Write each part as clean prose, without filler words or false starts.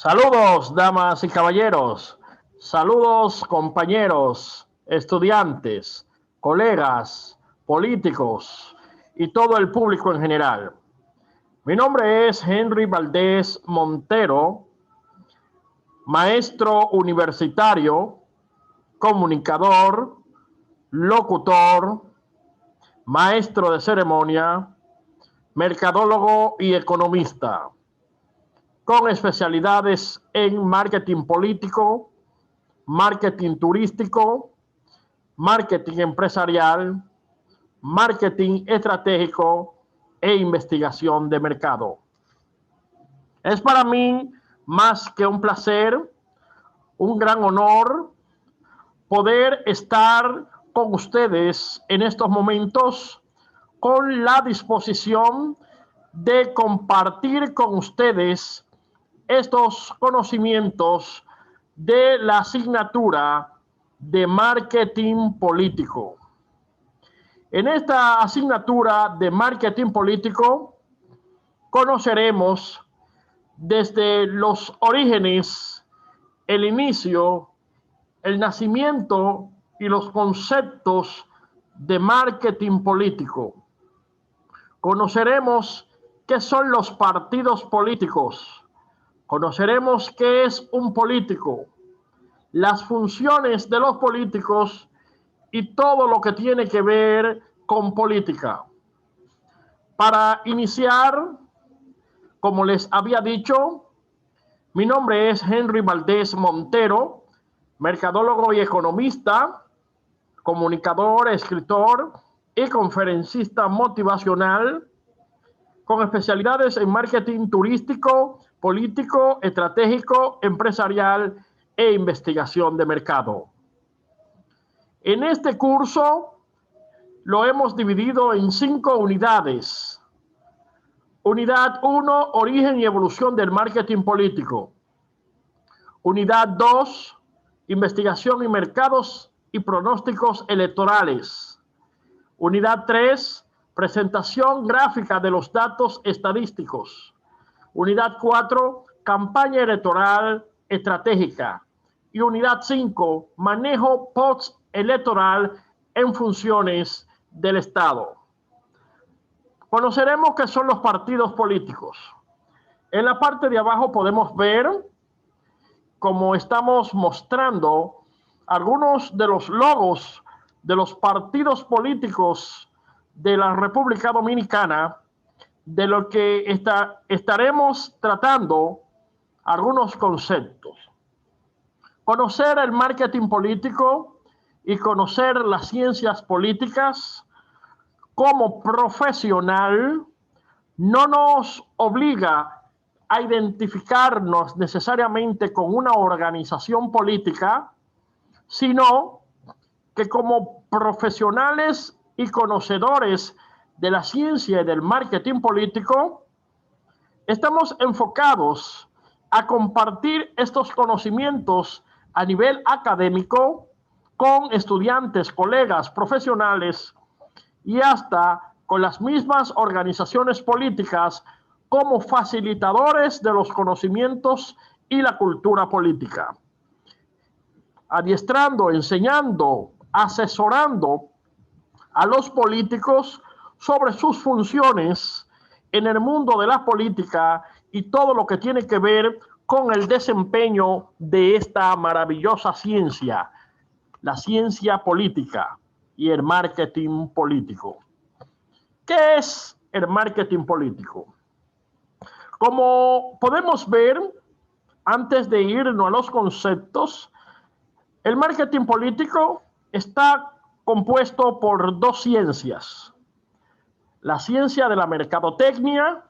Saludos, damas y caballeros. Saludos, compañeros, estudiantes, colegas, políticos y todo el público en general. Mi nombre es Henry Valdés Montero, maestro universitario, comunicador, locutor, maestro de ceremonia, mercadólogo y economista, con especialidades en marketing político, marketing turístico, marketing empresarial, marketing estratégico e investigación de mercado. Es para mí más que un placer, un gran honor poder estar con ustedes en estos momentos con la disposición de compartir con ustedes estos conocimientos de la asignatura de marketing político. En esta asignatura de marketing político conoceremos desde los orígenes, el inicio, el nacimiento y los conceptos de marketing político. Conoceremos qué son los partidos políticos. Conoceremos qué es un político, las funciones de los políticos y todo lo que tiene que ver con política. Para iniciar, como les había dicho, mi nombre es Henry Valdés Montero, mercadólogo y economista, comunicador, escritor y conferencista motivacional, con especialidades en marketing turístico, político, estratégico, empresarial e investigación de mercado. En este curso lo hemos dividido en 5 unidades. Unidad 1, origen y evolución del marketing político. Unidad 2, investigación y mercados y pronósticos electorales. Unidad 3, presentación gráfica de los datos estadísticos. Unidad 4, campaña electoral estratégica. Y unidad 5, manejo post-electoral en funciones del Estado. Conoceremos qué son los partidos políticos. En la parte de abajo podemos ver, como estamos mostrando, algunos de los logos de los partidos políticos de la República Dominicana, de lo que estaremos tratando algunos conceptos. Conocer el marketing político y conocer las ciencias políticas como profesional no nos obliga a identificarnos necesariamente con una organización política, sino que como profesionales y conocedores de la ciencia y del marketing político, estamos enfocados a compartir estos conocimientos a nivel académico con estudiantes, colegas, profesionales y hasta con las mismas organizaciones políticas como facilitadores de los conocimientos y la cultura política, adiestrando, enseñando, asesorando a los políticos sobre sus funciones en el mundo de la política y todo lo que tiene que ver con el desempeño de esta maravillosa ciencia, la ciencia política y el marketing político. ¿Qué es el marketing político? Como podemos ver, antes de irnos a los conceptos, el marketing político está compuesto por 2 ciencias: la ciencia de la mercadotecnia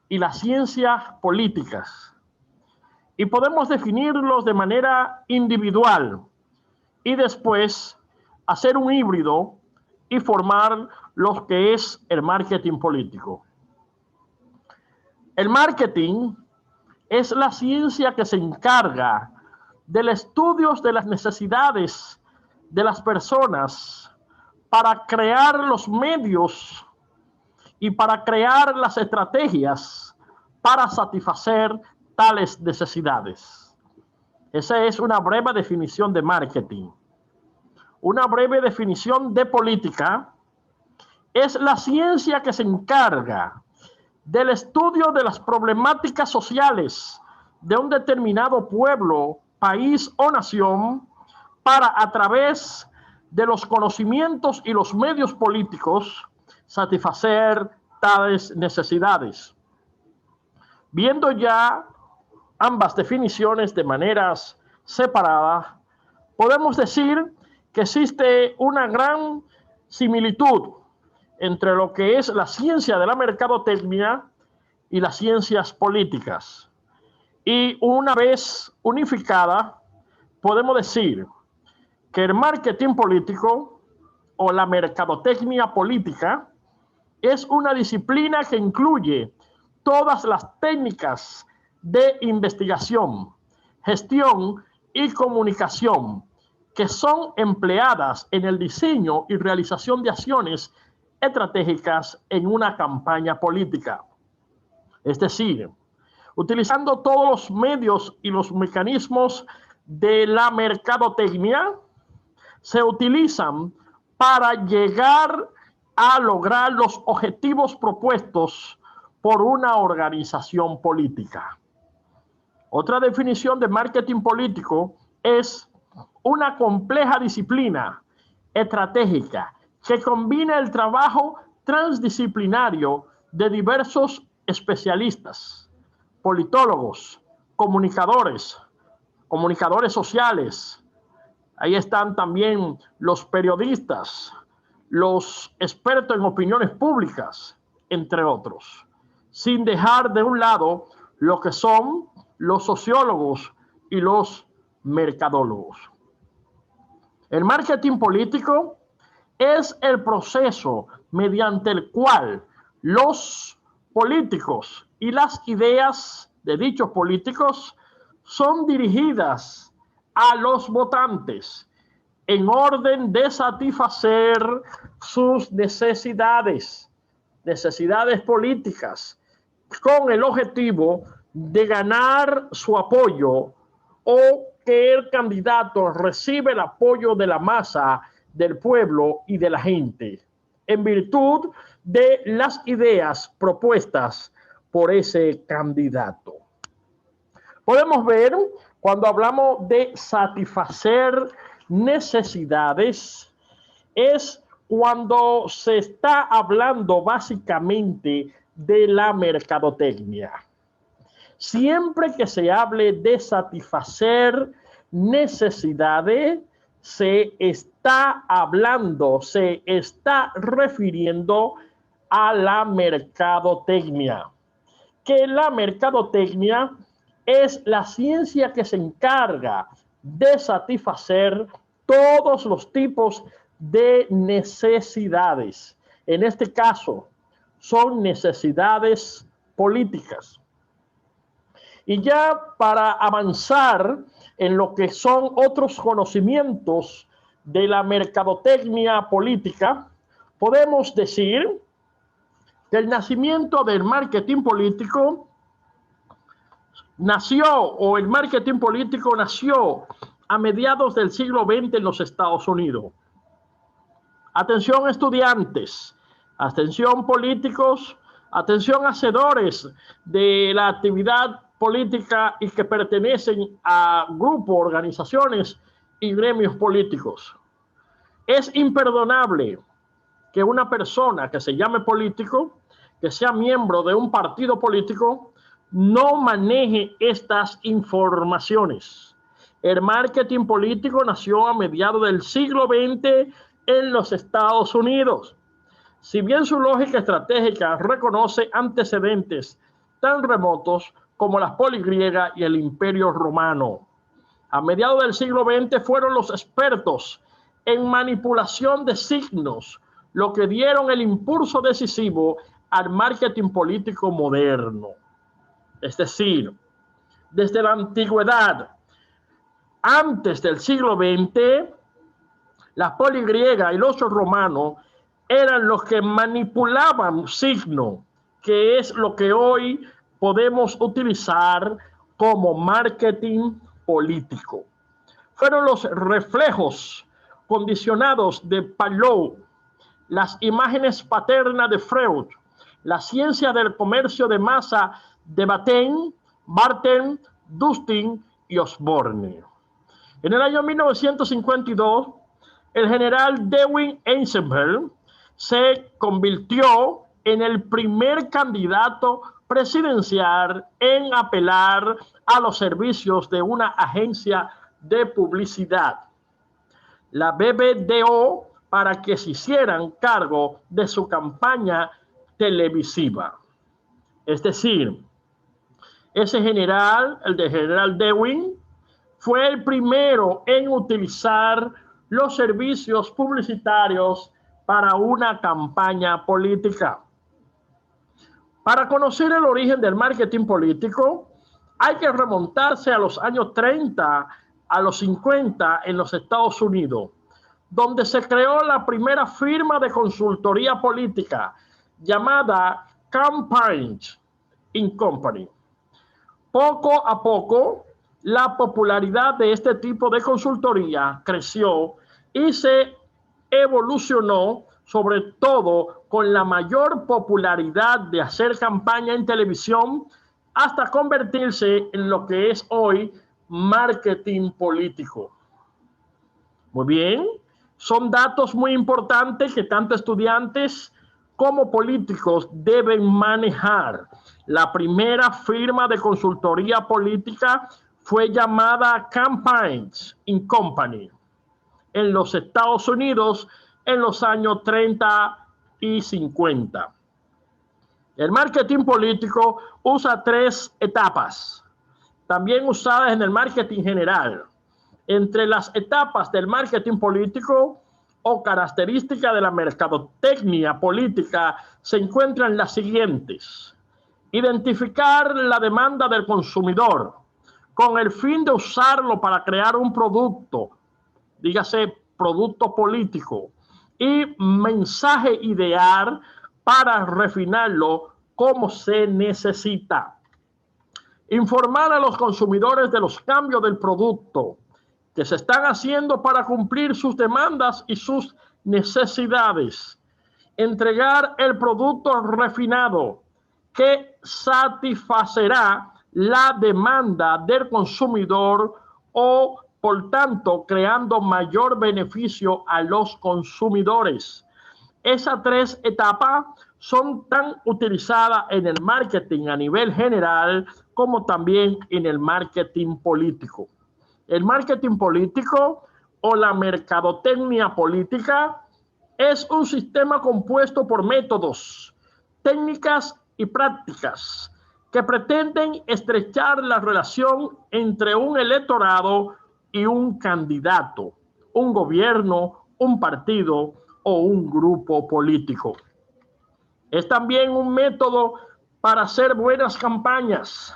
y las ciencias políticas. Y podemos definirlos de manera individual y después hacer un híbrido y formar lo que es el marketing político. El marketing es la ciencia que se encarga del estudio de las necesidades de las personas para crear los medios y para crear las estrategias para satisfacer tales necesidades. Esa es una breve definición de marketing. Una breve definición de política es la ciencia que se encarga del estudio de las problemáticas sociales de un determinado pueblo, país o nación para, a través de los conocimientos y los medios políticos, satisfacer tales necesidades. Viendo ya ambas definiciones de maneras separadas, podemos decir que existe una gran similitud entre lo que es la ciencia de la mercadotecnia y las ciencias políticas. Y una vez unificada, podemos decir que el marketing político o la mercadotecnia política es una disciplina que incluye todas las técnicas de investigación, gestión y comunicación que son empleadas en el diseño y realización de acciones estratégicas en una campaña política. Es decir, utilizando todos los medios y los mecanismos de la mercadotecnia, se utilizan para llegar a lograr los objetivos propuestos por una organización política. Otra definición de marketing político es una compleja disciplina estratégica que combina el trabajo transdisciplinario de diversos especialistas, politólogos, comunicadores sociales. Ahí están también los periodistas, los expertos en opiniones públicas, entre otros, sin dejar de un lado lo que son los sociólogos y los mercadólogos. El marketing político es el proceso mediante el cual los políticos y las ideas de dichos políticos son dirigidas a los votantes en orden de satisfacer sus necesidades políticas, con el objetivo de ganar su apoyo o que el candidato reciba el apoyo de la masa, del pueblo y de la gente, en virtud de las ideas propuestas por ese candidato. Podemos ver, cuando hablamos de satisfacer necesidades, es cuando se está hablando básicamente de la mercadotecnia. Siempre que se hable de satisfacer necesidades, se está hablando, se está refiriendo a la mercadotecnia. Que la mercadotecnia es la ciencia que se encarga de satisfacer todos los tipos de necesidades. En este caso, son necesidades políticas. Y ya para avanzar en lo que son otros conocimientos de la mercadotecnia política, podemos decir que el nacimiento del marketing político nació a mediados del siglo XX en los Estados Unidos. Atención estudiantes, atención políticos, atención hacedores de la actividad política y que pertenecen a grupos, organizaciones y gremios políticos. Es imperdonable que una persona que se llame político, que sea miembro de un partido político, no maneje estas informaciones. El marketing político nació a mediados del siglo XX en los Estados Unidos. Si bien su lógica estratégica reconoce antecedentes tan remotos como las poligriegas y el Imperio Romano. A mediados del siglo XX fueron los expertos en manipulación de signos lo que dieron el impulso decisivo al marketing político moderno. Es decir, desde la antigüedad, antes del siglo XX, las poligriegas y los romanos eran los que manipulaban signos, que es lo que hoy podemos utilizar como marketing político. Fueron los reflejos condicionados de Pavlov, las imágenes paternas de Freud, la ciencia del comercio de masa de Batten, Barton, Dustin y Osborne. En el año 1952, el general Dewey Eisenberg se convirtió en el primer candidato presidencial en apelar a los servicios de una agencia de publicidad, la BBDO, para que se hicieran cargo de su campaña televisiva. Es decir, ese general, el de general Dewey, fue el primero en utilizar los servicios publicitarios para una campaña política. Para conocer el origen del marketing político, hay que remontarse a los años 30, a los 50 en los Estados Unidos, donde se creó la primera firma de consultoría política llamada Campaigns & Company. Poco a poco, la popularidad de este tipo de consultoría creció y se evolucionó, sobre todo con la mayor popularidad de hacer campaña en televisión, hasta convertirse en lo que es hoy marketing político. Muy bien, son datos muy importantes que tanto estudiantes como políticos deben manejar. La primera firma de consultoría política fue llamada Campaigns & Company en los Estados Unidos en los años 30 y 50. El marketing político usa 3 etapas, también usadas en el marketing general. Entre las etapas del marketing político o características de la mercadotecnia política se encuentran las siguientes: identificar la demanda del consumidor con el fin de usarlo para crear un producto, dígase producto político, y mensaje ideal para refinarlo como se necesita. Informar a los consumidores de los cambios del producto que se están haciendo para cumplir sus demandas y sus necesidades. Entregar el producto refinado que satisfacerá la demanda del consumidor o, por tanto, creando mayor beneficio a los consumidores. Esas 3 etapas son tan utilizadas en el marketing a nivel general como también en el marketing político. El marketing político o la mercadotecnia política es un sistema compuesto por métodos, técnicas y prácticas que pretenden estrechar la relación entre un electorado y un candidato, un gobierno, un partido o un grupo político. Es también un método para hacer buenas campañas.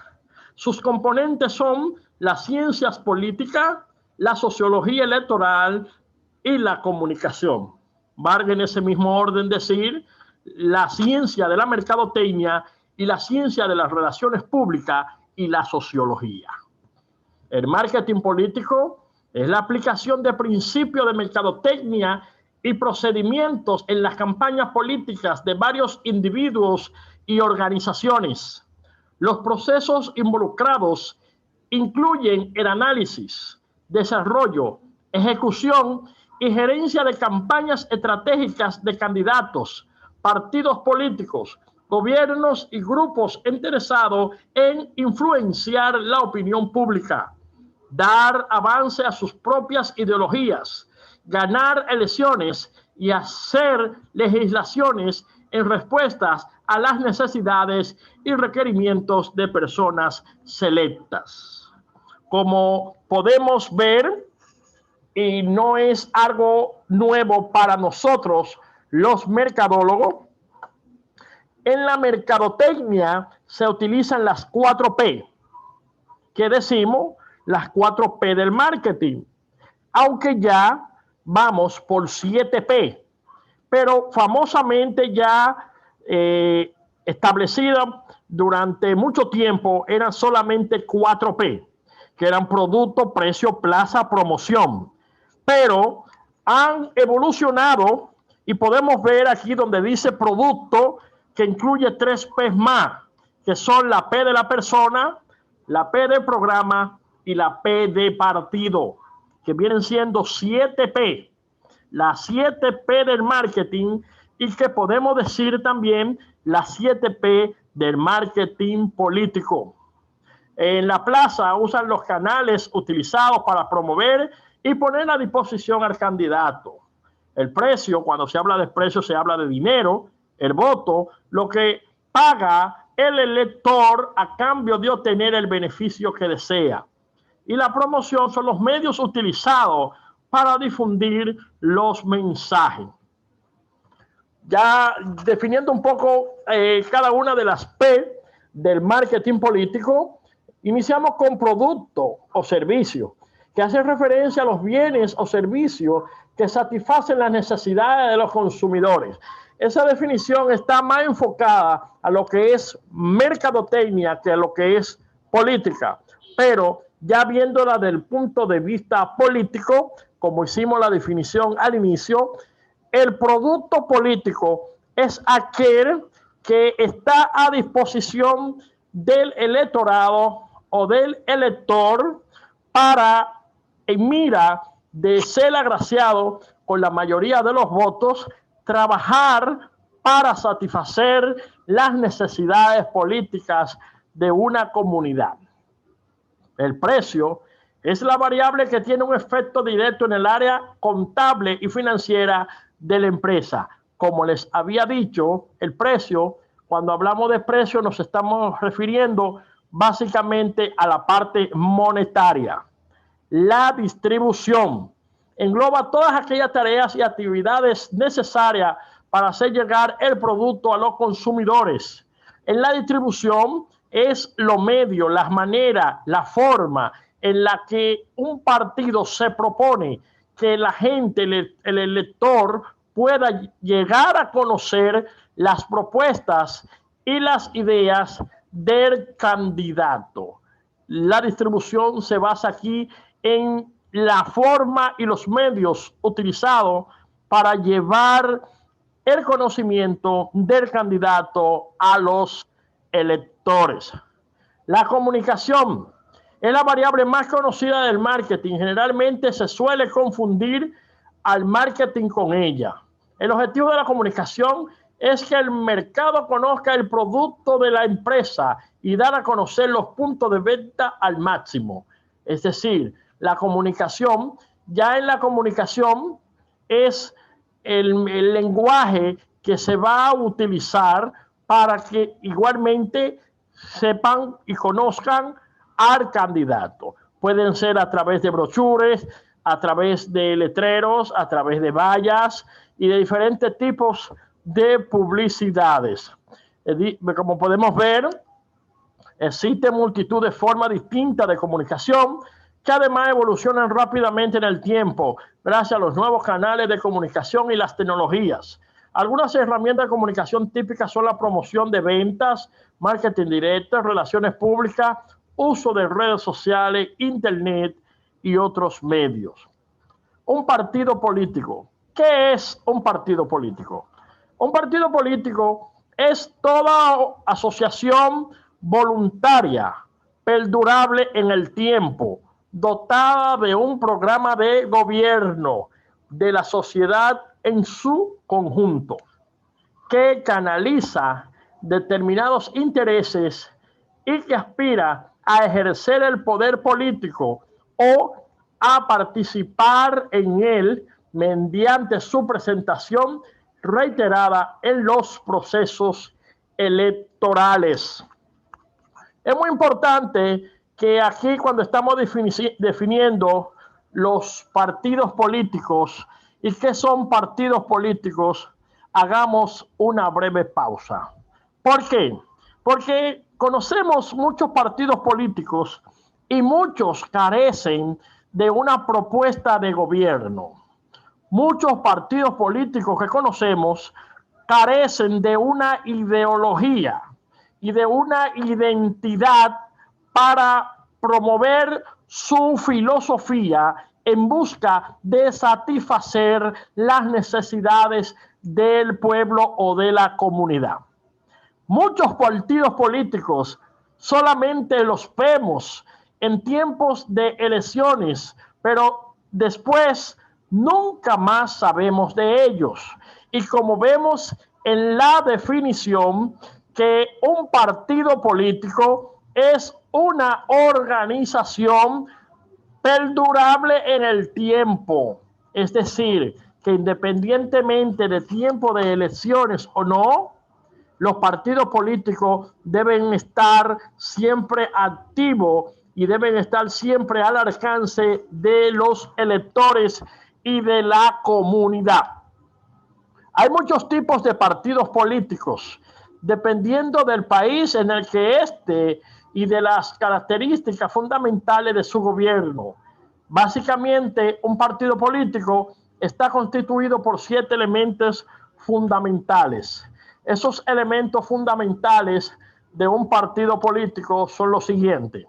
Sus componentes son las ciencias políticas, la sociología electoral y la comunicación. Valga en ese mismo orden decir, la ciencia de la mercadotecnia y la ciencia de las relaciones públicas y la sociología. El marketing político es la aplicación de principios de mercadotecnia y procedimientos en las campañas políticas de varios individuos y organizaciones. Los procesos involucrados incluyen el análisis, desarrollo, ejecución y gerencia de campañas estratégicas de candidatos, partidos políticos, gobiernos y grupos interesados en influenciar la opinión pública, dar avance a sus propias ideologías, ganar elecciones y hacer legislaciones en respuestas a las necesidades y requerimientos de personas selectas. Como podemos ver, y no es algo nuevo para nosotros los mercadólogos, en la mercadotecnia se utilizan las 4 P, que decimos las 4 P del marketing, aunque ya vamos por 7 P, pero famosamente ya establecida durante mucho tiempo eran solamente 4P, que eran producto, precio, plaza, promoción. Pero han evolucionado y podemos ver aquí donde dice producto, que incluye 3P más, que son la P de la persona, la P del programa y la P de partido, que vienen siendo 7P. Las 7P del marketing, y que podemos decir también las 7P del marketing político. En la plaza usan los canales utilizados para promover y poner a disposición al candidato. El precio, cuando se habla de precio, se habla de dinero, el voto, lo que paga el elector a cambio de obtener el beneficio que desea. Y la promoción son los medios utilizados para difundir los mensajes. Ya definiendo un poco cada una de las P del marketing político, iniciamos con producto o servicio, que hace referencia a los bienes o servicios que satisfacen las necesidades de los consumidores. Esa definición está más enfocada a lo que es mercadotecnia que a lo que es política, pero ya viéndola desde el punto de vista político, como hicimos la definición al inicio, el producto político es aquel que está a disposición del electorado o del elector para, en mira de ser agraciado con la mayoría de los votos, trabajar para satisfacer las necesidades políticas de una comunidad. El precio es la variable que tiene un efecto directo en el área contable y financiera de la empresa. Como les había dicho, el precio, cuando hablamos de precio, nos estamos refiriendo básicamente a la parte monetaria. La distribución engloba todas aquellas tareas y actividades necesarias para hacer llegar el producto a los consumidores. En la distribución es lo medio, las maneras, la forma en la que un partido se propone que la gente, el elector, pueda llegar a conocer las propuestas y las ideas del candidato. La distribución se basa aquí en la forma y los medios utilizados para llevar el conocimiento del candidato a los electores. La comunicación es la variable más conocida del marketing. Generalmente se suele confundir al marketing con ella. El objetivo de la comunicación es que el mercado conozca el producto de la empresa y dar a conocer los puntos de venta al máximo. Es decir, la comunicación, ya en la comunicación es el lenguaje que se va a utilizar para que igualmente sepan y conozcan al candidato. Pueden ser a través de brochures, a través de letreros, a través de vallas y de diferentes tipos de publicidades. Como podemos ver, existe multitud de formas distintas de comunicación que además evolucionan rápidamente en el tiempo gracias a los nuevos canales de comunicación y las tecnologías. Algunas herramientas de comunicación típicas son la promoción de ventas, marketing directo, relaciones públicas, uso de redes sociales, internet y otros medios. Un partido político. ¿Qué es un partido político? Un partido político es toda asociación voluntaria, perdurable en el tiempo, dotada de un programa de gobierno de la sociedad en su conjunto, que canaliza determinados intereses y que aspira a ejercer el poder político o a participar en él mediante su presentación reiterada en los procesos electorales. Es muy importante que aquí, cuando estamos definiendo los partidos políticos y qué son partidos políticos, hagamos una breve pausa. ¿Por qué? Porque conocemos muchos partidos políticos y muchos carecen de una propuesta de gobierno. Muchos partidos políticos que conocemos carecen de una ideología y de una identidad para promover su filosofía en busca de satisfacer las necesidades del pueblo o de la comunidad. Muchos partidos políticos solamente los vemos en tiempos de elecciones, pero después nunca más sabemos de ellos. Y como vemos en la definición, que un partido político es una organización perdurable en el tiempo. Es decir, que independientemente de tiempo de elecciones o no, los partidos políticos deben estar siempre activos y deben estar siempre al alcance de los electores y de la comunidad. Hay muchos tipos de partidos políticos, dependiendo del país en el que esté y de las características fundamentales de su gobierno. Básicamente, un partido político está constituido por 7 elementos fundamentales. Esos elementos fundamentales de un partido político son los siguientes.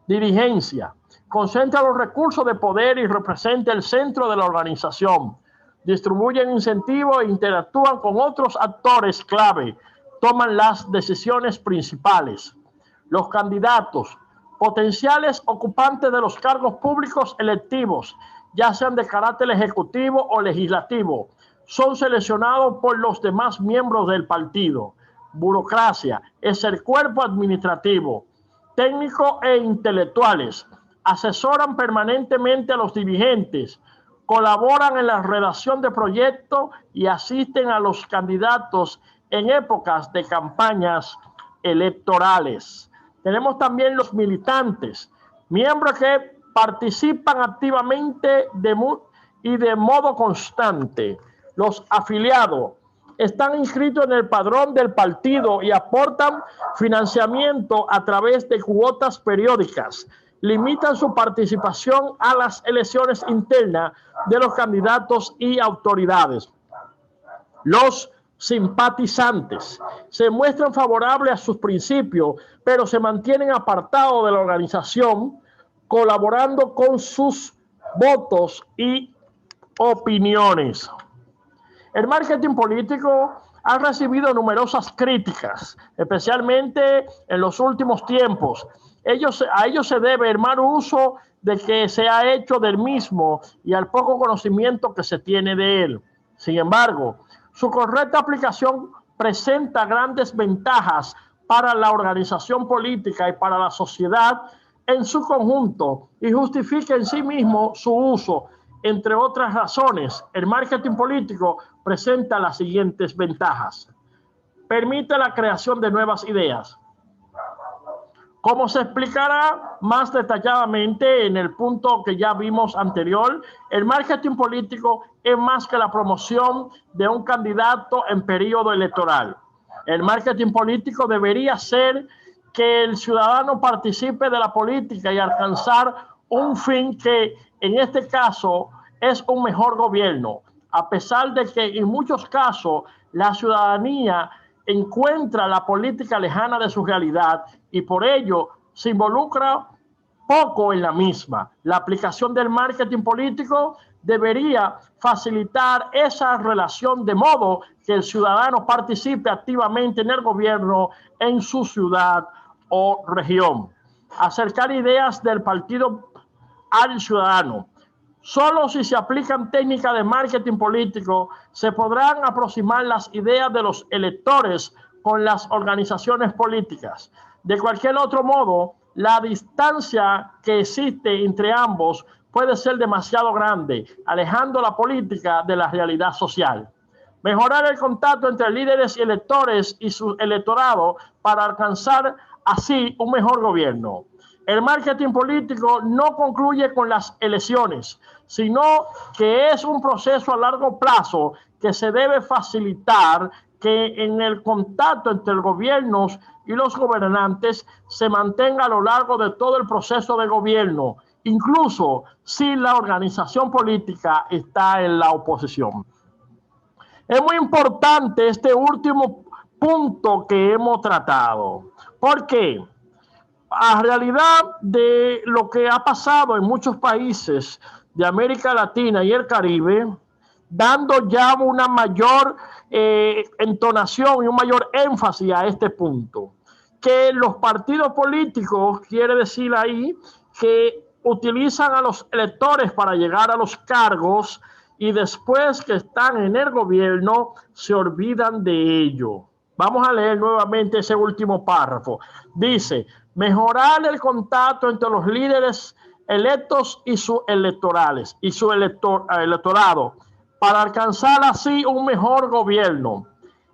Dirigencia. Concentra los recursos de poder y representa el centro de la organización. Distribuyen incentivos e interactúan con otros actores clave. Toman las decisiones principales. Los candidatos. Potenciales ocupantes de los cargos públicos electivos, ya sean de carácter ejecutivo o legislativo, son seleccionados por los demás miembros del partido. Burocracia es el cuerpo administrativo. Técnicos e intelectuales asesoran permanentemente a los dirigentes, colaboran en la redacción de proyectos y asisten a los candidatos en épocas de campañas electorales. Tenemos también los militantes, miembros que participan activamente y de modo constante. Los afiliados están inscritos en el padrón del partido y aportan financiamiento a través de cuotas periódicas. Limitan su participación a las elecciones internas de los candidatos y autoridades. Los simpatizantes se muestran favorables a sus principios, pero se mantienen apartados de la organización, colaborando con sus votos y opiniones. El marketing político ha recibido numerosas críticas, especialmente en los últimos tiempos. A ello se debe el mal uso de que se ha hecho del mismo y al poco conocimiento que se tiene de él. Sin embargo, su correcta aplicación presenta grandes ventajas para la organización política y para la sociedad en su conjunto y justifica en sí mismo su uso. Entre otras razones, el marketing político presenta las siguientes ventajas. Permite la creación de nuevas ideas. Como se explicará más detalladamente en el punto que ya vimos anterior, el marketing político es más que la promoción de un candidato en periodo electoral. El marketing político debería ser que el ciudadano participe de la política y alcanzar un fin que en este caso es un mejor gobierno, a pesar de que en muchos casos la ciudadanía encuentra la política lejana de su realidad y por ello se involucra poco en la misma. La aplicación del marketing político debería facilitar esa relación de modo que el ciudadano participe activamente en el gobierno en su ciudad o región. Acercar ideas del partido al ciudadano. Solo si se aplican técnicas de marketing político se podrán aproximar las ideas de los electores con las organizaciones políticas. De cualquier otro modo, la distancia que existe entre ambos puede ser demasiado grande, alejando la política de la realidad social. Mejorar el contacto entre líderes y electores y su electorado para alcanzar así un mejor gobierno. El marketing político no concluye con las elecciones, sino que es un proceso a largo plazo que se debe facilitar que en el contacto entre los gobiernos y los gobernantes se mantenga a lo largo de todo el proceso de gobierno, incluso si la organización política está en la oposición. Es muy importante este último punto que hemos tratado. ¿Por qué? A realidad de lo que ha pasado en muchos países de América Latina y el Caribe, dando ya una mayor entonación y un mayor énfasis a este punto. Que los partidos políticos, quiere decir ahí, que utilizan a los electores para llegar a los cargos y después que están en el gobierno se olvidan de ello. Vamos a leer nuevamente ese último párrafo. Dice, mejorar el contacto entre los líderes electos y sus electorales y su electorado para alcanzar así un mejor gobierno.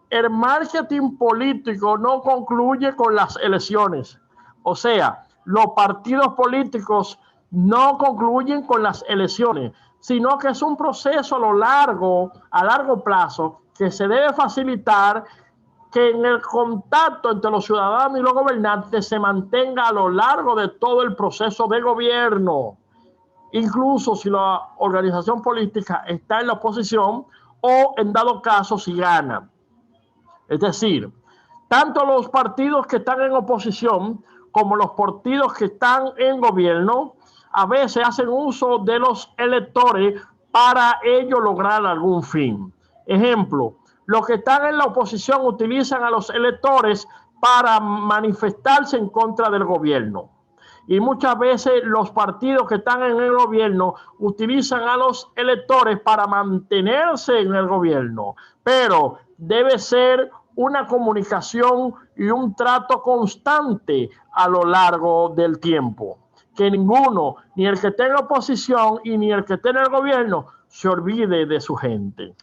El marketing político no concluye con las elecciones. O sea, los partidos políticos no concluyen con las elecciones, sino que es un proceso a largo plazo, que se debe facilitar que en el contacto entre los ciudadanos y los gobernantes se mantenga a lo largo de todo el proceso de gobierno, incluso si la organización política está en la oposición o en dado caso si gana. Es decir, tanto los partidos que están en oposición como los partidos que están en gobierno a veces hacen uso de los electores para ello lograr algún fin. Ejemplo, los que están en la oposición utilizan a los electores para manifestarse en contra del gobierno. Y muchas veces los partidos que están en el gobierno utilizan a los electores para mantenerse en el gobierno. Pero debe ser una comunicación y un trato constante a lo largo del tiempo. Que ninguno, ni el que esté en oposición y ni el que esté en el gobierno, se olvide de su gente.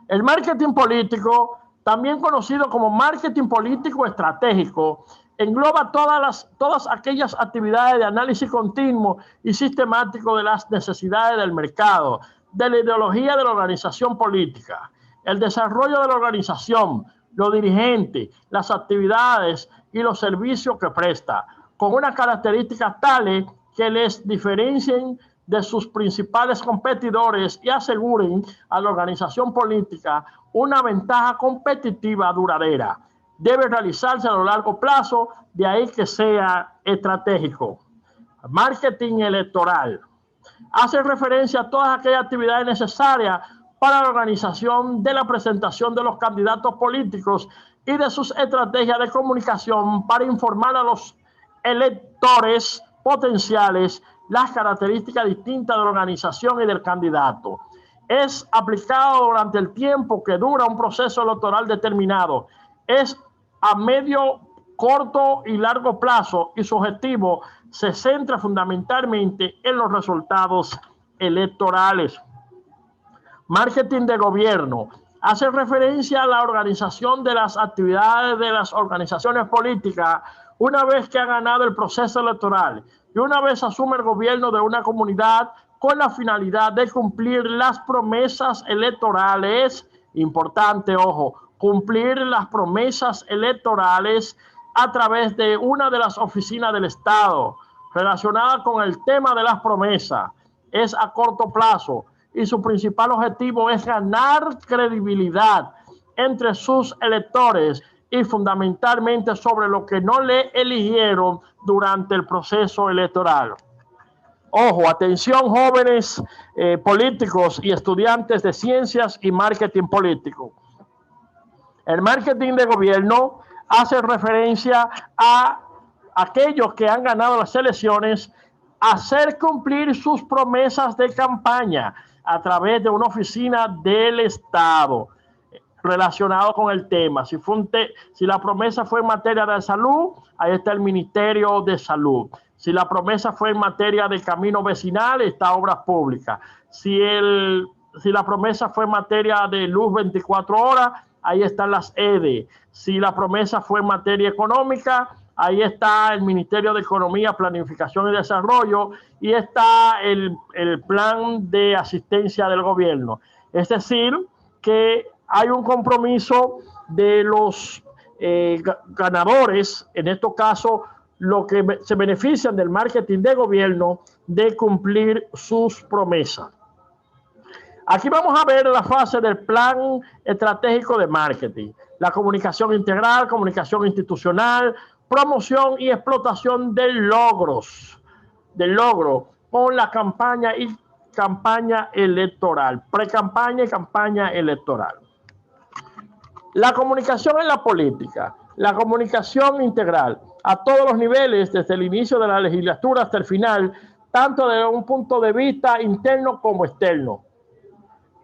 El marketing político, también conocido como marketing político estratégico, engloba todas aquellas actividades de análisis continuo y sistemático de las necesidades del mercado, de la ideología de la organización política, el desarrollo de la organización, los dirigentes, las actividades y los servicios que presta, con unas características tales que les diferencien de sus principales competidores y aseguren a la organización política una ventaja competitiva duradera. Debe realizarse a lo largo plazo, de ahí que sea estratégico. Marketing electoral. Hace referencia a todas aquellas actividades necesarias para la organización de la presentación de los candidatos políticos y de sus estrategias de comunicación para informar a los electores potenciales las características distintas de la organización y del candidato. Es aplicado durante el tiempo que dura un proceso electoral determinado. Es a medio, corto y largo plazo y su objetivo se centra fundamentalmente en los resultados electorales. Marketing de gobierno. Hace referencia a la organización de las actividades de las organizaciones políticas una vez que ha ganado el proceso electoral y una vez asume el gobierno de una comunidad con la finalidad de cumplir las promesas electorales. Importante, ojo, cumplir las promesas electorales a través de una de las oficinas del Estado relacionada con el tema de las promesas. Es a corto plazo y su principal objetivo es ganar credibilidad entre sus electores y fundamentalmente sobre lo que no le eligieron durante el proceso electoral. Ojo, atención jóvenes políticos y estudiantes de ciencias y marketing político. El marketing de gobierno hace referencia a aquellos que han ganado las elecciones a hacer cumplir sus promesas de campaña a través de una oficina del Estado relacionado con el tema. Si la promesa fue en materia de salud, ahí está el Ministerio de Salud. Si la promesa fue en materia de camino vecinal, está Obras Públicas. Si la promesa fue en materia de luz 24 horas, ahí están las EDE. Si la promesa fue en materia económica, ahí está el Ministerio de Economía, Planificación y Desarrollo y está el plan de asistencia del gobierno. Es decir, que hay un compromiso de los ganadores, en estos casos, los que se benefician del marketing de gobierno, de cumplir sus promesas. Aquí vamos a ver la fase del plan estratégico de marketing. La comunicación integral, comunicación institucional, promoción y explotación de logros, del logro con la campaña y campaña electoral, pre-campaña y campaña electoral. La comunicación en la política, la comunicación integral a todos los niveles, desde el inicio de la legislatura hasta el final, tanto desde un punto de vista interno como externo.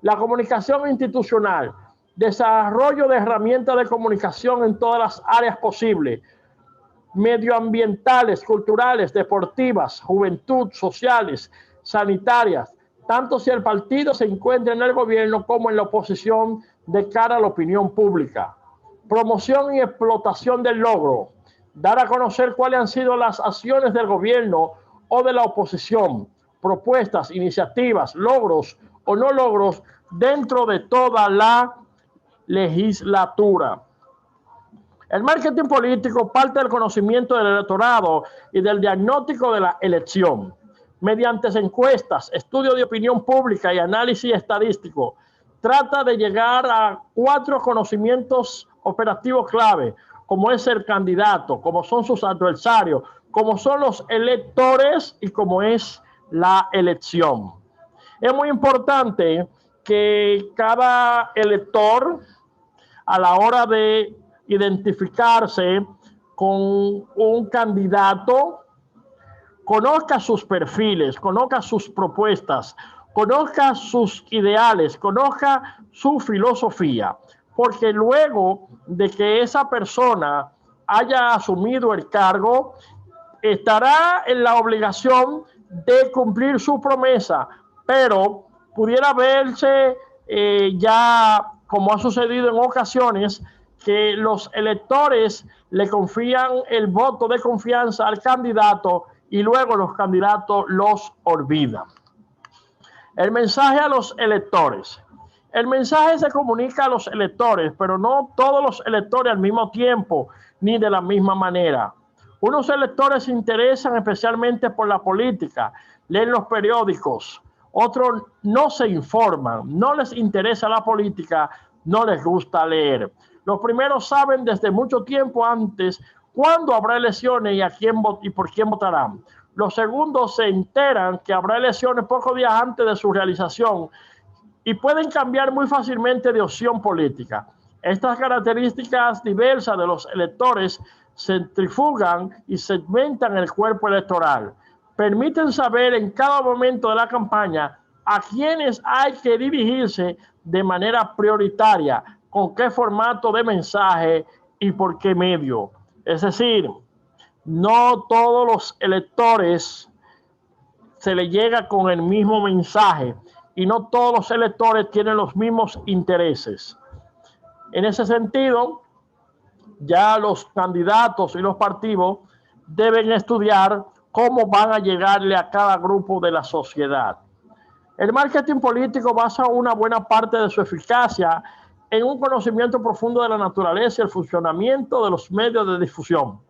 La comunicación institucional, desarrollo de herramientas de comunicación en todas las áreas posibles, medioambientales, culturales, deportivas, juventud, sociales, sanitarias, tanto si el partido se encuentra en el gobierno como en la oposición de cara a la opinión pública. Promoción y explotación del logro, dar a conocer cuáles han sido las acciones del gobierno o de la oposición, propuestas, iniciativas, logros o no logros dentro de toda la legislatura. El marketing político parte del conocimiento del electorado y del diagnóstico de la elección. Mediante encuestas, estudios de opinión pública y análisis estadístico, trata de llegar a 4 conocimientos operativos clave, como es el candidato, como son sus adversarios, como son los electores y como es la elección. Es muy importante que cada elector, a la hora de identificarse con un candidato, conozca sus perfiles, conozca sus propuestas, conozca sus ideales, conozca su filosofía, porque luego de que esa persona haya asumido el cargo, estará en la obligación de cumplir su promesa, pero pudiera verse ya, como ha sucedido en ocasiones, que los electores le confían el voto de confianza al candidato y luego los candidatos los olvidan. El mensaje a los electores. El mensaje se comunica a los electores, pero no todos los electores al mismo tiempo ni de la misma manera. Unos electores se interesan especialmente por la política, leen los periódicos. Otros no se informan, no les interesa la política, no les gusta leer. Los primeros saben desde mucho tiempo antes cuándo habrá elecciones y a quién y por quién votarán. Los segundos se enteran que habrá elecciones pocos días antes de su realización y pueden cambiar muy fácilmente de opción política. Estas características diversas de los electores centrifugan y segmentan el cuerpo electoral. Permiten saber en cada momento de la campaña a quienes hay que dirigirse de manera prioritaria, con qué formato de mensaje y por qué medio. Es decir, no todos los electores se les llega con el mismo mensaje y no todos los electores tienen los mismos intereses. En ese sentido, ya los candidatos y los partidos deben estudiar cómo van a llegarle a cada grupo de la sociedad. El marketing político basa una buena parte de su eficacia en un conocimiento profundo de la naturaleza y el funcionamiento de los medios de difusión.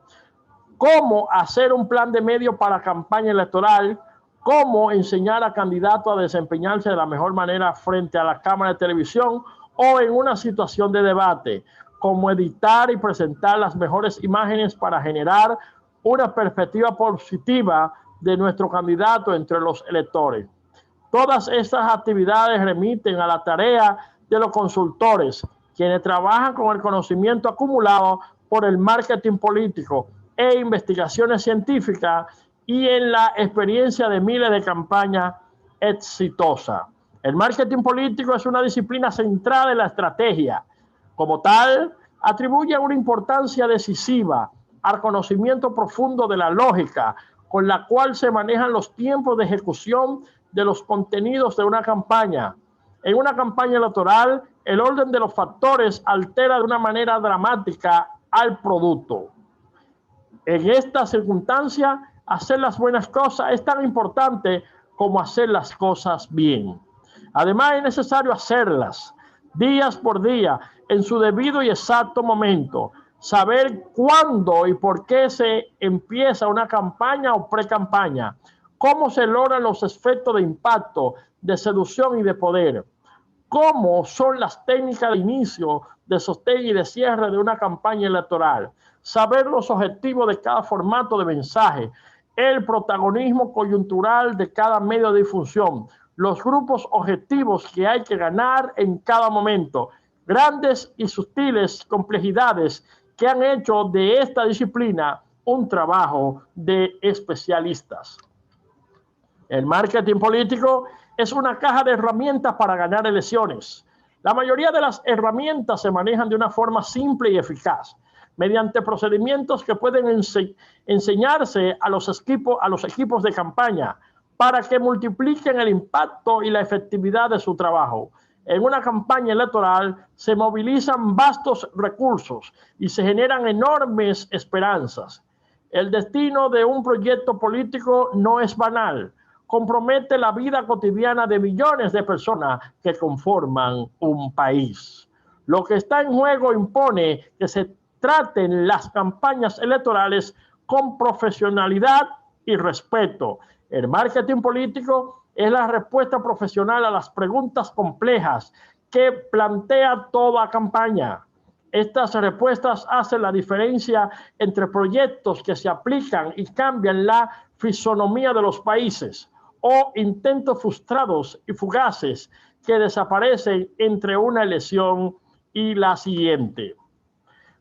Cómo hacer un plan de medios para campaña electoral, cómo enseñar a candidatos a desempeñarse de la mejor manera frente a la cámara de televisión o en una situación de debate, cómo editar y presentar las mejores imágenes para generar una perspectiva positiva de nuestro candidato entre los electores. Todas estas actividades remiten a la tarea de los consultores, quienes trabajan con el conocimiento acumulado por el marketing político e investigaciones científicas y en la experiencia de miles de campañas exitosas. El marketing político es una disciplina centrada en la estrategia. Como tal, atribuye una importancia decisiva al conocimiento profundo de la lógica con la cual se manejan los tiempos de ejecución de los contenidos de una campaña. En una campaña electoral, el orden de los factores altera de una manera dramática al producto. En esta circunstancia, hacer las buenas cosas es tan importante como hacer las cosas bien. Además, es necesario hacerlas días por día en su debido y exacto momento. Saber cuándo y por qué se empieza una campaña o pre-campaña. Cómo se logran los efectos de impacto, de seducción y de poder. cómo son las técnicas de inicio, de sostén y de cierre de una campaña electoral, saber los objetivos de cada formato de mensaje, el protagonismo coyuntural de cada medio de difusión, los grupos objetivos que hay que ganar en cada momento, grandes y sutiles complejidades que han hecho de esta disciplina un trabajo de especialistas. El marketing político es una caja de herramientas para ganar elecciones. La mayoría de las herramientas se manejan de una forma simple y eficaz, mediante procedimientos que pueden enseñarse a los equipos de campaña para que multipliquen el impacto y la efectividad de su trabajo. En una campaña electoral se movilizan vastos recursos y se generan enormes esperanzas. El destino de un proyecto político no es banal, compromete la vida cotidiana de millones de personas que conforman un país. Lo que está en juego impone que se traten las campañas electorales con profesionalidad y respeto. El marketing político es la respuesta profesional a las preguntas complejas que plantea toda campaña. Estas respuestas hacen la diferencia entre proyectos que se aplican y cambian la fisonomía de los países o intentos frustrados y fugaces que desaparecen entre una elección y la siguiente.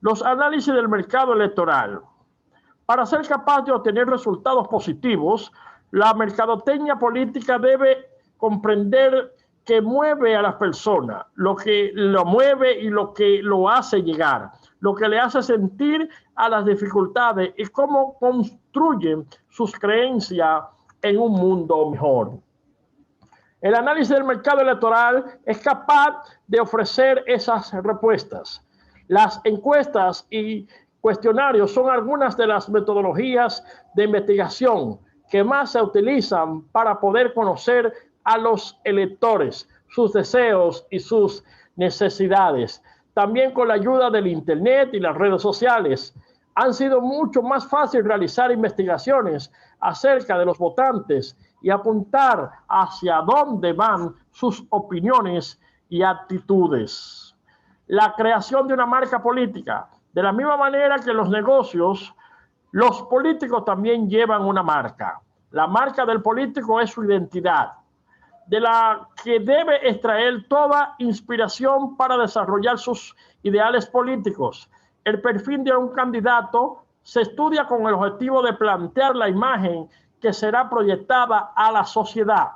Los análisis del mercado electoral. Para ser capaz de obtener resultados positivos, la mercadotecnia política debe comprender que mueve a las personas, lo que lo mueve y lo que lo hace llegar, lo que le hace sentir a las dificultades y cómo construyen sus creencias en un mundo mejor. El análisis del mercado electoral es capaz de ofrecer esas respuestas. Las encuestas y cuestionarios son algunas de las metodologías de investigación que más se utilizan para poder conocer a los electores, sus deseos y sus necesidades. También con la ayuda del Internet y las redes sociales, han sido mucho más fácil realizar investigaciones acerca de los votantes y apuntar hacia dónde van sus opiniones y actitudes. La creación de una marca política. De la misma manera que los negocios, los políticos también llevan una marca. La marca del político es su identidad, de la que debe extraer toda inspiración para desarrollar sus ideales políticos. El perfil de un candidato se estudia con el objetivo de plantear la imagen que será proyectada a la sociedad.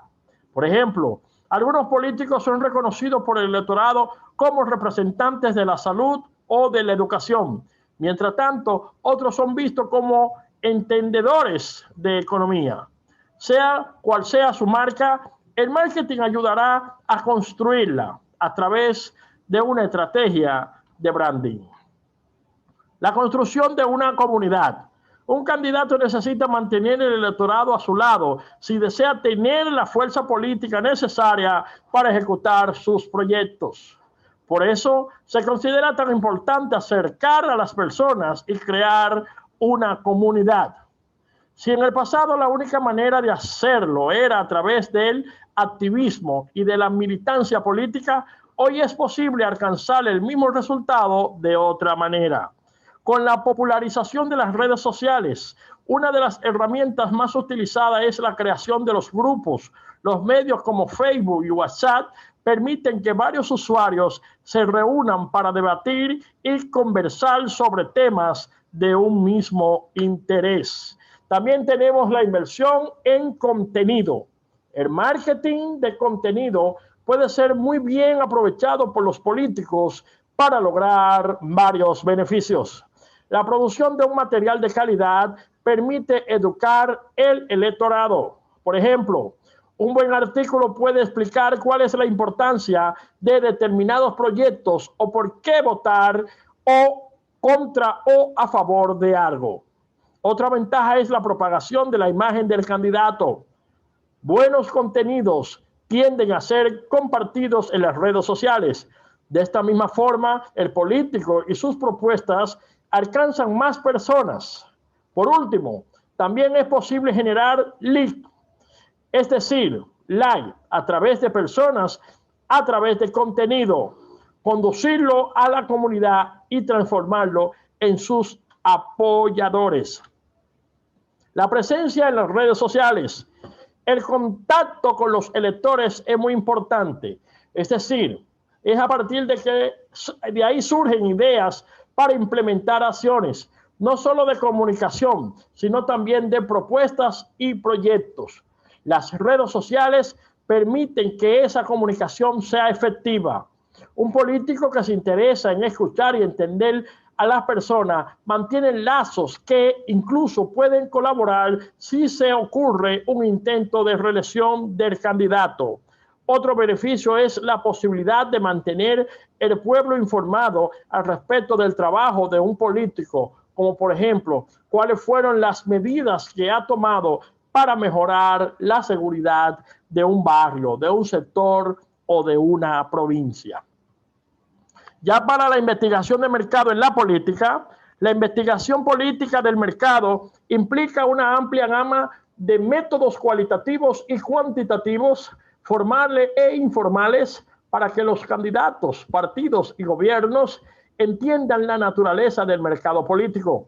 Por ejemplo, algunos políticos son reconocidos por el electorado como representantes de la salud o de la educación. Mientras tanto, otros son vistos como entendedores de economía. Sea cual sea su marca, el marketing ayudará a construirla a través de una estrategia de branding. La construcción de una comunidad. Un candidato necesita mantener el electorado a su lado si desea tener la fuerza política necesaria para ejecutar sus proyectos. Por eso se considera tan importante acercar a las personas y crear una comunidad. Si en el pasado la única manera de hacerlo era a través del activismo y de la militancia política, hoy es posible alcanzar el mismo resultado de otra manera. Con la popularización de las redes sociales, una de las herramientas más utilizadas es la creación de los grupos. Los medios como Facebook y WhatsApp permiten que varios usuarios se reúnan para debatir y conversar sobre temas de un mismo interés. También tenemos la inversión en contenido. El marketing de contenido puede ser muy bien aprovechado por los políticos para lograr varios beneficios. La producción de un material de calidad permite educar el electorado. Por ejemplo, un buen artículo puede explicar cuál es la importancia de determinados proyectos o por qué votar o contra o a favor de algo. Otra ventaja es la propagación de la imagen del candidato. Buenos contenidos tienden a ser compartidos en las redes sociales. De esta misma forma, el político y sus propuestas alcanzan más personas. Por último, también es posible generar leads, es decir, like, a través de personas a través de contenido, conducirlo a la comunidad y transformarlo en sus apoyadores. La presencia en las redes sociales, el contacto con los electores es muy importante. Es decir, es a partir de que de ahí surgen ideas para implementar acciones, no solo de comunicación, sino también de propuestas y proyectos. Las redes sociales permiten que esa comunicación sea efectiva. Un político que se interesa en escuchar y entender a las personas mantiene lazos que incluso pueden colaborar si se ocurre un intento de reelección del candidato. Otro beneficio es la posibilidad de mantener el pueblo informado al respecto del trabajo de un político, como por ejemplo, cuáles fueron las medidas que ha tomado para mejorar la seguridad de un barrio, de un sector o de una provincia. Ya para la investigación de mercado en la política, la investigación política del mercado implica una amplia gama de métodos cualitativos y cuantitativos, formales e informales, para que los candidatos, partidos y gobiernos entiendan la naturaleza del mercado político.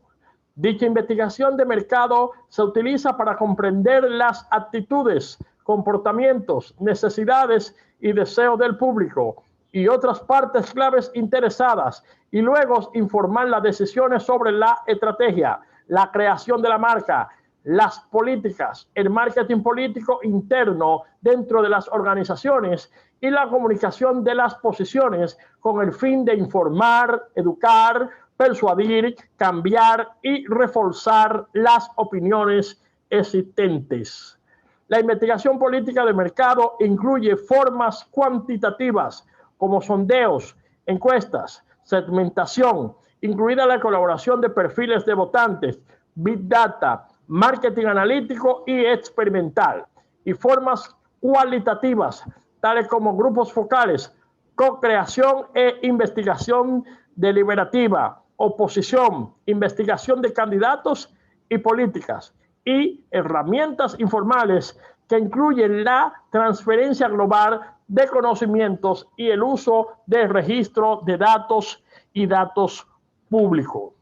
Dicha investigación de mercado se utiliza para comprender las actitudes, comportamientos, necesidades y deseos del público y otras partes claves interesadas, y luego informar las decisiones sobre la estrategia, la creación de la marca, las políticas, el marketing político interno dentro de las organizaciones y la comunicación de las posiciones con el fin de informar, educar, persuadir, cambiar y reforzar las opiniones existentes. La investigación política de mercado incluye formas cuantitativas como sondeos, encuestas, segmentación, incluida la colaboración de perfiles de votantes, Big Data, marketing analítico y experimental, y formas cualitativas, tales como grupos focales, co-creación e investigación deliberativa, oposición, investigación de candidatos y políticas, y herramientas informales que incluyen la transferencia global de conocimientos y el uso del registro de datos y datos públicos.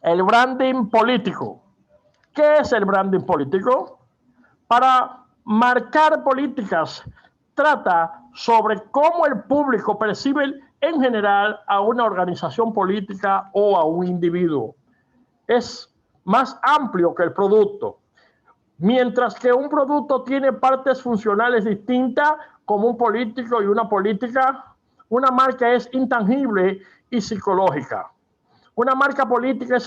El branding político. ¿Qué es el branding político? Para marcar políticas, trata sobre cómo el público percibe en general a una organización política o a un individuo. Es más amplio que el producto. Mientras que un producto tiene partes funcionales distintas, como un político y una política, una marca es intangible y psicológica. Una marca política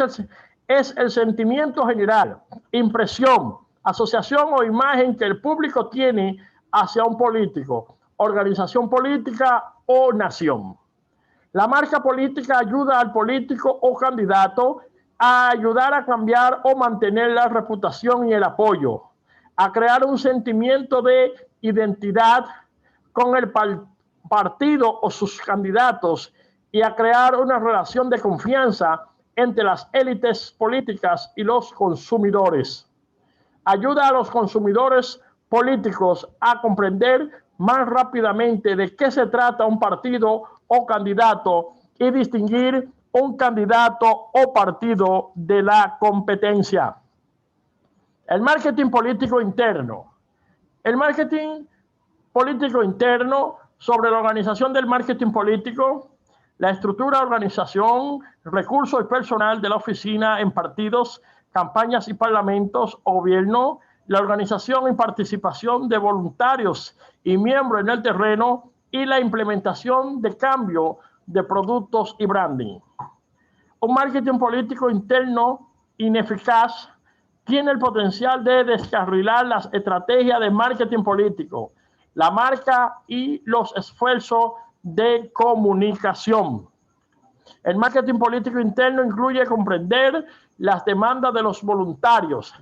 es el sentimiento general, impresión, asociación o imagen que el público tiene hacia un político, organización política o nación. La marca política ayuda al político o candidato a ayudar a cambiar o mantener la reputación y el apoyo, a crear un sentimiento de identidad con el partido o sus candidatos y a crear una relación de confianza entre las élites políticas y los consumidores. Ayuda a los consumidores políticos a comprender más rápidamente de qué se trata un partido o candidato y distinguir un candidato o partido de la competencia. El marketing político interno. El marketing político interno, sobre la organización del marketing político, la estructura, organización, recursos y personal de la oficina en partidos, campañas y parlamentos o gobierno, la organización y participación de voluntarios y miembros en el terreno y la implementación de cambio de productos y branding. Un marketing político interno ineficaz tiene el potencial de descarrilar las estrategias de marketing político, la marca y los esfuerzos de comunicación. El marketing político interno incluye comprender las demandas de los voluntarios,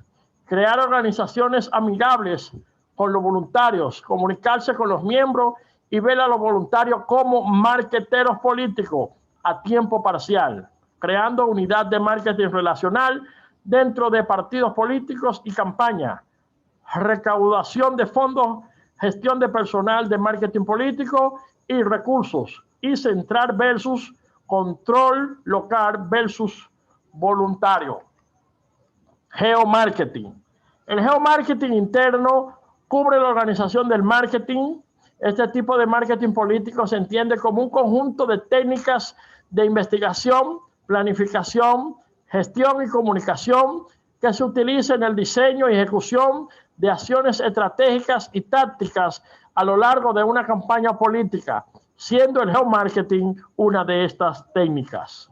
crear organizaciones amigables con los voluntarios, comunicarse con los miembros y ver a los voluntarios como marketeros políticos a tiempo parcial, creando unidad de marketing relacional dentro de partidos políticos y campaña, recaudación de fondos, gestión de personal de marketing político y recursos, y central versus control local versus voluntario. Geomarketing. El geomarketing interno cubre la organización del marketing. Este tipo de marketing político se entiende como un conjunto de técnicas de investigación, planificación, gestión y comunicación que se utiliza en el diseño y ejecución de acciones estratégicas y tácticas a lo largo de una campaña política, siendo el geomarketing una de estas técnicas.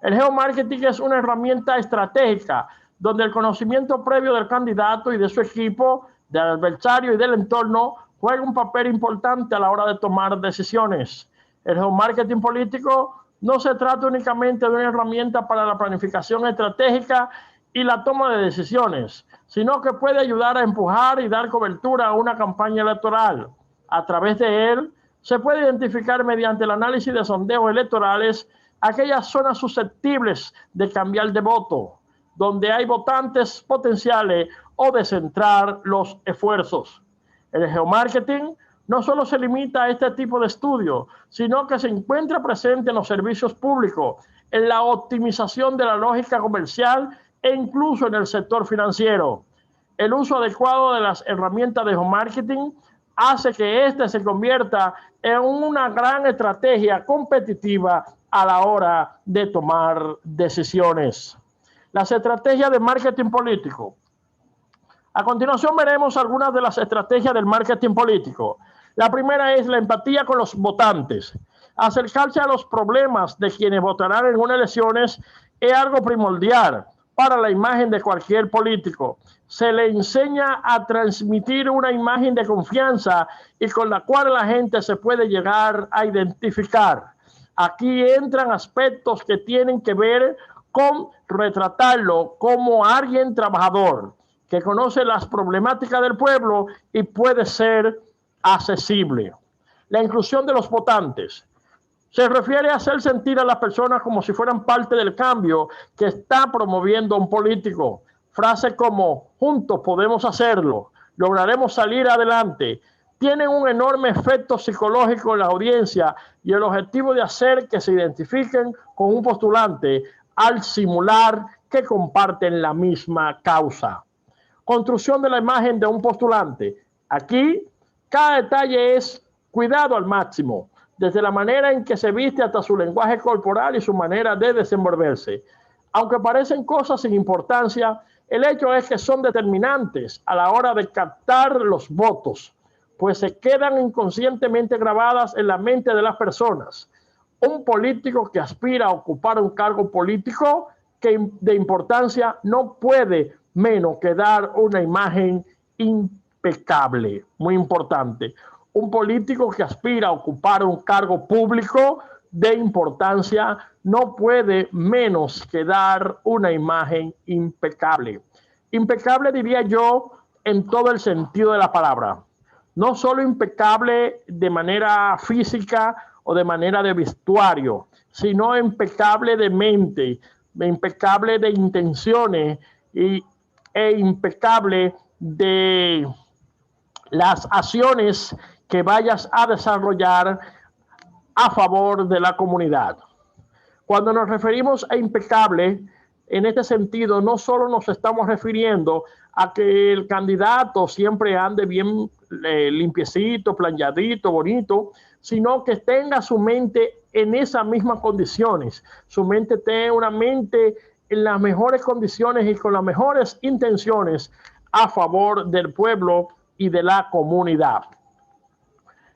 El geomarketing es una herramienta estratégica donde el conocimiento previo del candidato y de su equipo, del adversario y del entorno juega un papel importante a la hora de tomar decisiones. El geomarketing político no se trata únicamente de una herramienta para la planificación estratégica y la toma de decisiones, sino que puede ayudar a empujar y dar cobertura a una campaña electoral. A través de él, se puede identificar mediante el análisis de sondeos electorales aquellas zonas susceptibles de cambiar de voto, donde hay votantes potenciales o de centrar los esfuerzos. El geomarketing no solo se limita a este tipo de estudio, sino que se encuentra presente en los servicios públicos, en la optimización de la lógica comercial e incluso en el sector financiero. El uso adecuado de las herramientas de geomarketing hace que éste se convierta en una gran estrategia competitiva a la hora de tomar decisiones. Las estrategias de marketing político. A continuación veremos algunas de las estrategias del marketing político. La primera es la empatía con los votantes. Acercarse a los problemas de quienes votarán en unas elecciones es algo primordial para la imagen de cualquier político. Se le enseña a transmitir una imagen de confianza y con la cual la gente se puede llegar a identificar. Aquí entran aspectos que tienen que ver con retratarlo como alguien trabajador, que conoce las problemáticas del pueblo y puede ser accesible. La inclusión de los votantes. Se refiere a hacer sentir a las personas como si fueran parte del cambio que está promoviendo un político. Frases como, juntos podemos hacerlo, lograremos salir adelante, tienen un enorme efecto psicológico en la audiencia y el objetivo de hacer que se identifiquen con un postulante al simular que comparten la misma causa. Construcción de la imagen de un postulante. Aquí, cada detalle es cuidado al máximo, desde la manera en que se viste hasta su lenguaje corporal y su manera de desenvolverse. Aunque parecen cosas sin importancia, el hecho es que son determinantes a la hora de captar los votos, pues se quedan inconscientemente grabadas en la mente de las personas. Un político que aspira a ocupar un cargo político de importancia no puede menos que dar una imagen impecable, muy importante. Un político que aspira a ocupar un cargo público de importancia no puede menos que dar una imagen impecable. Impecable diría yo en todo el sentido de la palabra. No solo impecable de manera física o de manera de vestuario, sino impecable de mente, impecable de intenciones e impecable de las acciones que vayas a desarrollar a favor de la comunidad. Cuando nos referimos a impecable, en este sentido, no solo nos estamos refiriendo a que el candidato siempre ande bien limpiecito, planchadito, bonito, sino que tenga su mente en esas mismas condiciones. Su mente tenga una mente en las mejores condiciones y con las mejores intenciones a favor del pueblo y de la comunidad.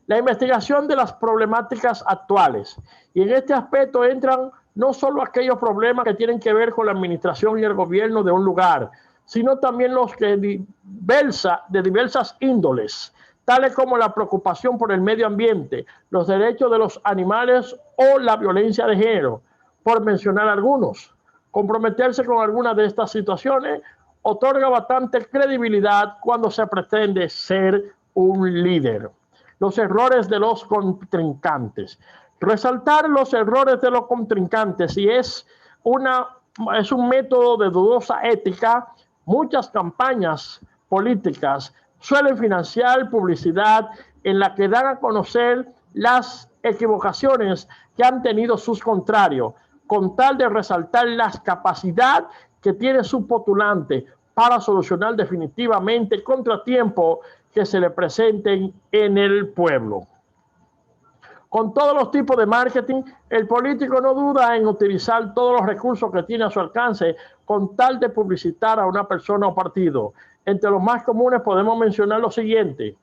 La investigación de las problemáticas actuales. Y en este aspecto entran no solo aquellos problemas que tienen que ver con la administración y el gobierno de un lugar, sino también los que de diversas índoles, tales como la preocupación por el medio ambiente, los derechos de los animales o la violencia de género, por mencionar algunos. Comprometerse con alguna de estas situaciones otorga bastante credibilidad cuando se pretende ser un líder. Los errores de los contrincantes. Resaltar los errores de los contrincantes si es un método de dudosa ética. Muchas campañas políticas suelen financiar publicidad en la que dan a conocer las equivocaciones que han tenido sus contrarios, con tal de resaltar la capacidad que tiene su postulante para solucionar definitivamente contratiempos que se le presenten en el pueblo. Con todos los tipos de marketing, el político no duda en utilizar todos los recursos que tiene a su alcance con tal de publicitar a una persona o partido. Entre los más comunes podemos mencionar lo siguiente: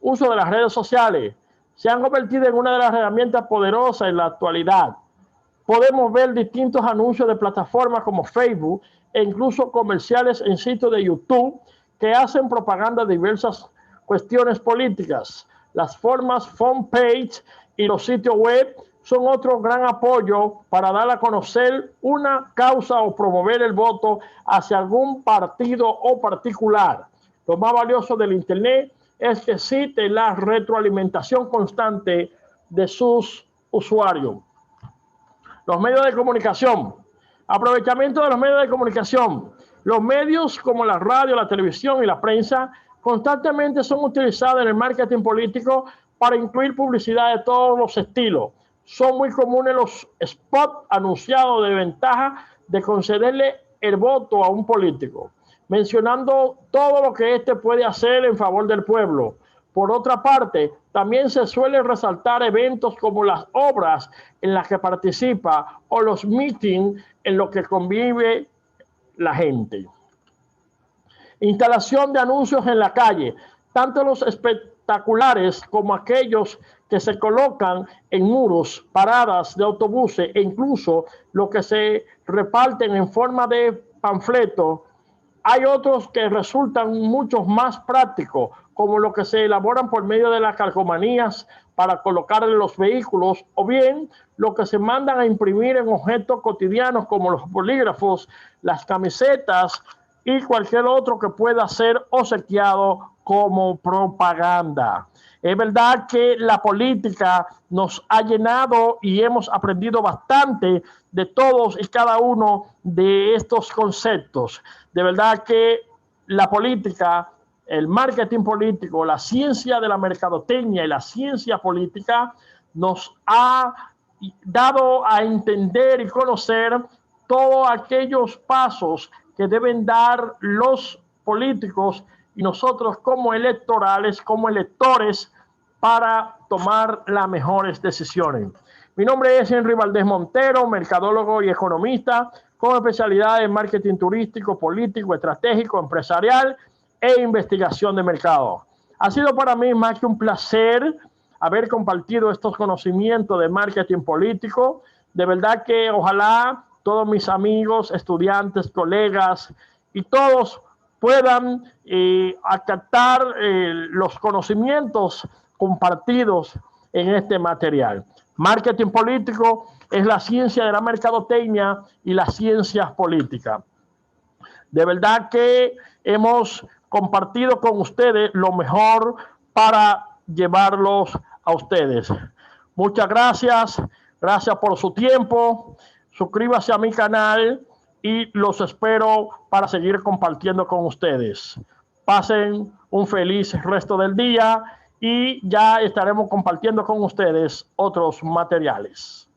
uso de las redes sociales. Se han convertido en una de las herramientas poderosas en la actualidad. Podemos ver distintos anuncios de plataformas como Facebook e incluso comerciales en sitios de YouTube que hacen propaganda de diversas cuestiones políticas. Las formas fanpage y los sitios web son otro gran apoyo para dar a conocer una causa o promover el voto hacia algún partido o particular. Lo más valioso del Internet es que existe la retroalimentación constante de sus usuarios. Los medios de comunicación. Aprovechamiento de los medios de comunicación. Los medios como la radio, la televisión y la prensa constantemente son utilizados en el marketing político para incluir publicidad de todos los estilos. Son muy comunes los spots anunciados de ventaja de concederle el voto a un político, mencionando todo lo que éste puede hacer en favor del pueblo. Por otra parte, también se suele resaltar eventos como las obras en las que participa o los meetings en los que convive la gente. Instalación de anuncios en la calle, tanto los espectaculares como aquellos que se colocan en muros, paradas de autobuses e incluso los que se reparten en forma de panfleto. Hay otros que resultan mucho más prácticos, como los que se elaboran por medio de las calcomanías para colocar en los vehículos, o bien los que se mandan a imprimir en objetos cotidianos como los bolígrafos, las camisetas y cualquier otro que pueda ser obsequiado como propaganda. Es verdad que la política nos ha llenado y hemos aprendido bastante de todos y cada uno de estos conceptos. De verdad que la política, el marketing político, la ciencia de la mercadotecnia y la ciencia política nos ha dado a entender y conocer todos aquellos pasos que deben dar los políticos y nosotros como electorales, como electores, para tomar las mejores decisiones. Mi nombre es Henry Valdés Montero, mercadólogo y economista, con especialidad en marketing turístico, político, estratégico, empresarial e investigación de mercado. Ha sido para mí más que un placer haber compartido estos conocimientos de marketing político. De verdad que ojalá todos mis amigos, estudiantes, colegas y todos puedan acatar los conocimientos compartidos en este material. Marketing político es la ciencia de la mercadotecnia y las ciencias políticas. De verdad que hemos compartido con ustedes lo mejor para llevarlos a ustedes. Muchas gracias. Gracias por su tiempo. Suscríbase a mi canal y los espero para seguir compartiendo con ustedes. Pasen un feliz resto del día y ya estaremos compartiendo con ustedes otros materiales.